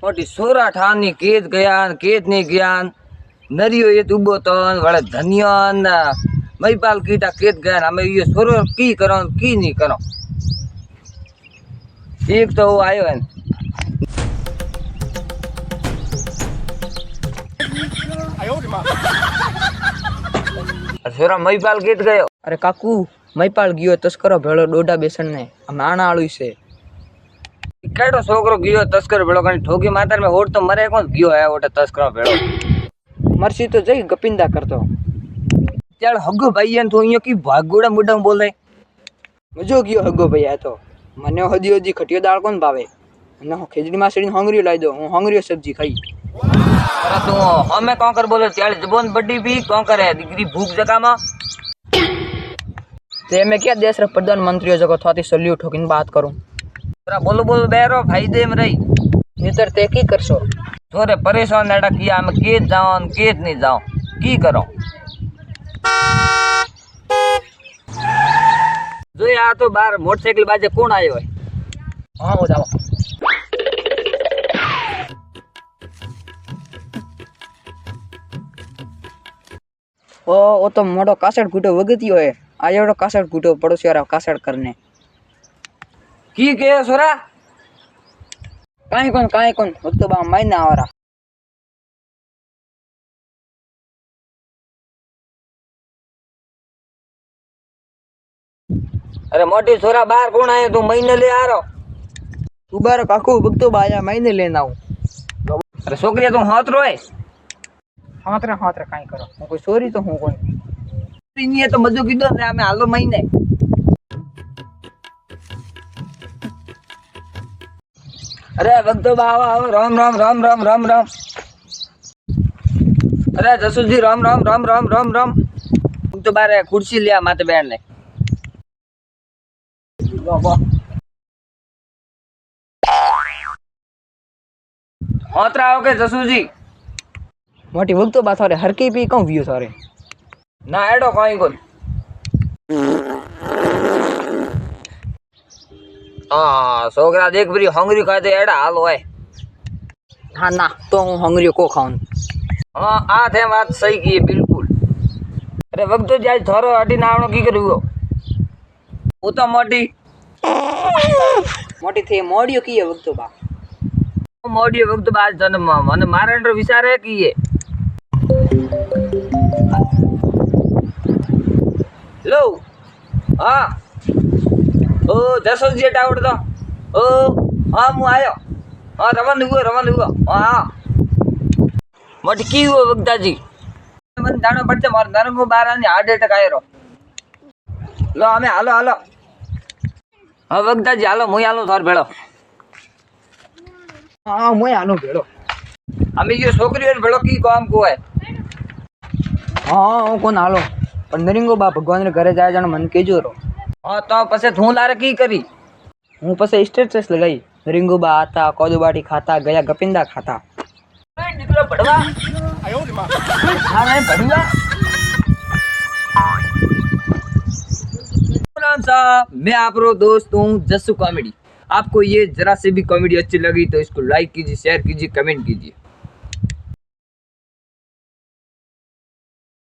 મોટી સોરા ઠાની કેત ગયા કેત નહીં ગયા નરિયો એ ઉભો તો વળે ધનિયા મહીપાલ કીટા કેત ગયા અમે એ સોરો કી કરો કી નહીં કરો એક તો હું આવ્યો ને સોરા મહીપાલ કેત ગયો. અરે કાકુ મહીપાલ ગયો તસ્કરો ભેળો ડોડા બેસણ ને આમ આણા આળું છે. કેટો છોકરો ગયો તસ્કર ભેળો કઈ ઠોકી માતાર મેં હોડ તો મરે કોણ ગયો હે ઓટે તસ્કરો ભેળો મરસી તો જઈ ગપિંદા કરતો ચાલ હગો ભાઈ ને તું અહીંયા કી ભાગોડા મુડા બોલે મજો ગયો હગો ભાઈ આ તો મને હદી હદી ખટિયો દાળ કોણ ભાવે અને હું ખીચડી માં સડીને હંગરીઓ લાવી દો હું હંગરીઓ સબ્જી ખાઈ. અરે તું હમે કોણ કર બોલે ત્યારે જબોન બડી ભી કોણ કરે દીકરી ભૂખ જગામાં તે મેં ક્યાં દેશ રે પ્રધાનમંત્રીઓ જગો થોતી સલ્યુ ઠોકીને વાત કરું. બોલો બોલો બેરો ફાયદે में रही नेतर ते की करशो थोड़े परेशान नेटा किया मैं केत जाऊं केत नहीं जाऊं की करो जो यहाँ तो बाहर मोटरसाइकिल बाजे कौन आयो है. हाँ हो जाओ वो तो मोटो कासड़ कूटो वगतियो है आ एवढो कासड़ कूटो पड़ोसी वाला कासड़ करने की के सोरा काई कोन तो बा महीना आवरा अरे मोटी सोरा बाहर कौन आयो तू महीने ले आ रहो तू बार काकू भक्तो बाया महीने लेना आऊं. अरे छोकरी तू हाथ रोए हाथ रे काई करो હું કોઈ સોરી તો હું કોણ नहीं तो मजो कीधो ने हमें हालो महीने. अरे भक्तो बाबा आओ राम राम राम राम राम राम. अरे जसू जी राम राम राम राम राम राम. तुम तो बारे कुर्सी लिया माते बैठ ने होतरा आओ के जसू जी મોટી ભક્તો બા થારે હરકી પી કોણ વ્યુ થારે ना एडो कोई कोन हाँ छोकरा देख बरी हंगरी खाए तो एडा हाल होए. हाँ ना तो હું હંગરીઓ કો ખાઉં. हाँ आ थे बात सही की बिल्कुल. अरे वक्त तो जाए थोरो हटी नावनो की करू वो तो मोटी મોટી થઈ મોડિયો કીએ ભક્તો બા मोटी वक्त बात जन्म મને મારે વિચાર હે की ये लो हाँ ओ जसो जी टावड़ तो ओ हाँ मु आयो हाँ रवन हुआ हाँ मटकी हुआ वक्ता जी मन दाणो पड़ते मार नरंगो बारानी हार्ट अटैक आयो लो हमें हालो हाँ वक्ता जी हालो मुई हालो थार भेड़ो हाँ मैं आनो भेड़ो हमें ये छोकरी और भेड़ो की काम को है. हाँ હું કોણ હાલો પણ નરિંગો બા ભગવાન રે ઘરે જાય જાણે મને કેજો રો. हाँ तो पसे थू लारे की करी હું પછી સ્ટેટસ લગાઈ નરિંગો બા આતા કોદો બાટી ખાતા ગયા ગપિંદા ખાતા. निकलो बढ़वा हाँ नहीं बढ़वा नाम साहब मैं आप रो दोस्त हूँ जस्सू कॉमेडी. आपको ये जरा से भी कॉमेडी अच्छी लगी तो इसको लाइक कीजिए शेयर कीजिए कमेंट कीजिए.